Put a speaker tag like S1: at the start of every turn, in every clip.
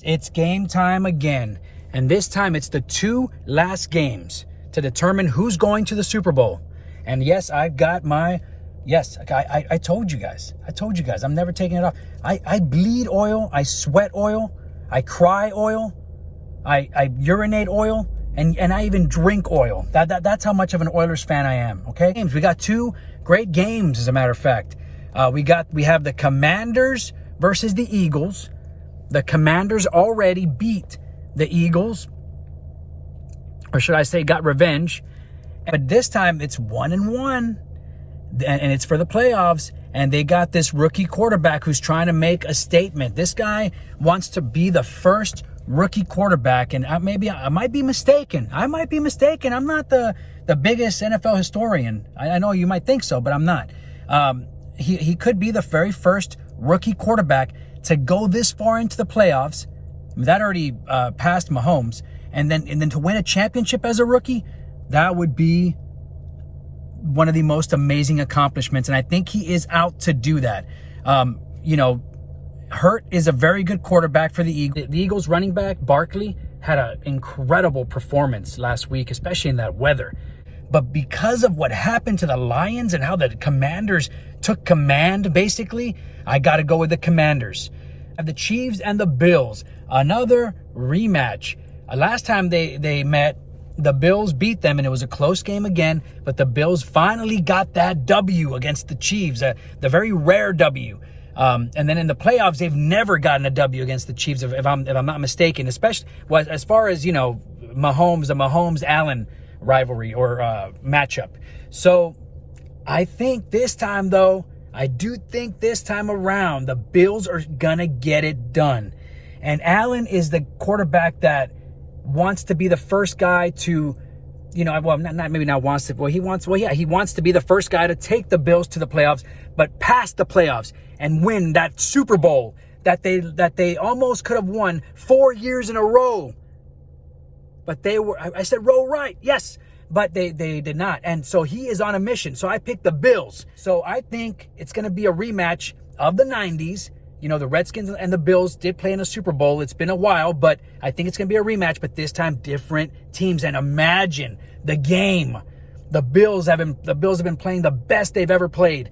S1: It's game time again. And this time it's the two last games to determine who's going to the Super Bowl. And yes, I've got my, I told you guys. I'm never taking it off. I bleed oil. I sweat oil. I cry oil. I urinate oil. And I even drink oil. That's how much of an Oilers fan I am, okay? We got two great games, as a matter of fact. We have the Commanders versus the Eagles. The Commanders already beat the Eagles, or should I say got revenge. But this time it's 1-1, and it's for the playoffs. And they got this rookie quarterback who's trying to make a statement. This guy wants to be the first rookie quarterback, and I might be mistaken. I'm not the biggest NFL historian. I know you might think so, but I'm not. He could be the very first rookie quarterback to go this far into the playoffs. That already passed Mahomes, and then to win a championship as a rookie, that would be one of the most amazing accomplishments. And I think he is out to do that. Hurt is a very good quarterback for the Eagles. The Eagles running back, Barkley, had an incredible performance last week, especially in that weather. But because of what happened to the Lions and how the Commanders took command, basically, I got to go with the Commanders. The Chiefs and the Bills, another rematch. Last time they met, the Bills beat them, and it was a close game again, but the Bills finally got that W against the Chiefs, the very rare W. And then in the playoffs, they've never gotten a W against the Chiefs, if I'm not mistaken, especially as far as, the Mahomes-Allen rivalry or matchup. So I think this time, though, this time around, the Bills are going to get it done. And Allen is the quarterback that wants to be the first guy to, he wants to be the first guy to take the Bills to the playoffs, but past the playoffs and win that Super Bowl that they almost could have won 4 years in a row. But I said row right, yes, but they did not. And so he is on a mission. So I picked the Bills. So I think it's going to be a rematch of the 90s. The Redskins and the Bills did play in a Super Bowl. It's been a while, but I think it's going to be a rematch, but this time different teams. And imagine the game. The Bills have been playing the best they've ever played.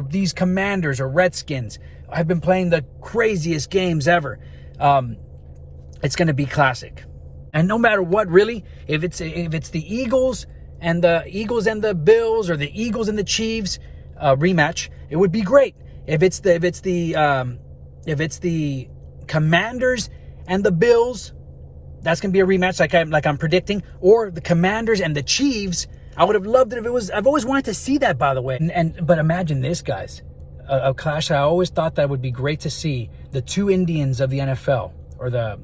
S1: These Commanders or Redskins have been playing the craziest games ever. It's going to be classic. And no matter what, really, if it's the Eagles and the Bills, or the Eagles and the Chiefs rematch, it would be great. If it's the Commanders and the Bills, that's going to be a rematch like I'm predicting, or the Commanders and the Chiefs. I would have loved it if it was. I've always wanted to see that, by the way. But imagine this, guys, a clash. I always thought that would be great to see the two Indians of the NFL, or the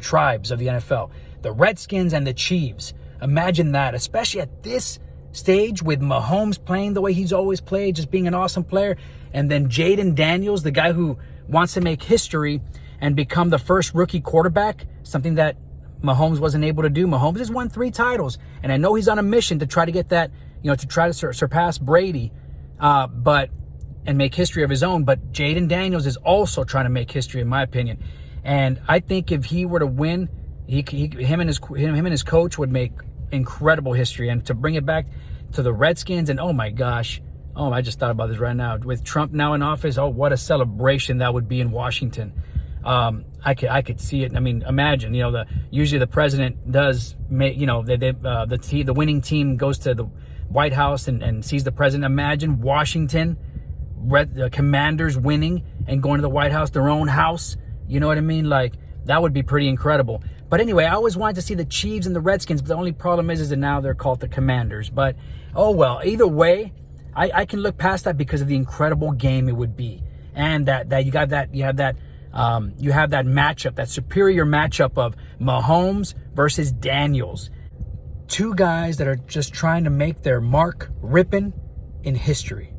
S1: tribes of the NFL, the Redskins and the Chiefs. Imagine that, especially at this stage with Mahomes playing the way he's always played, just being an awesome player, and then Jaden Daniels, the guy who wants to make history and become the first rookie quarterback, something that Mahomes wasn't able to do. Mahomes has won 3 titles, and I know he's on a mission to try to get that, to try to surpass Brady, and make history of his own. But Jaden Daniels is also trying to make history, in my opinion. And I think if he were to win, him and his coach would make incredible history. And to bring it back to the Redskins, and oh my gosh, I just thought about this right now. With Trump now in office, what a celebration that would be in Washington. I could see it. I mean, imagine, usually the president does make, the winning team goes to the White House and sees the president. Imagine Washington, the Commanders winning and going to the White House, their own house. You know what I mean? Like, that would be pretty incredible. But anyway, I always wanted to see the Chiefs and the Redskins, but the only problem is that now they're called the Commanders. But, oh well, either way, I can look past that because of the incredible game it would be. And that you have that matchup, that superior matchup of Mahomes versus Daniels. Two guys that are just trying to make their mark ripping in history.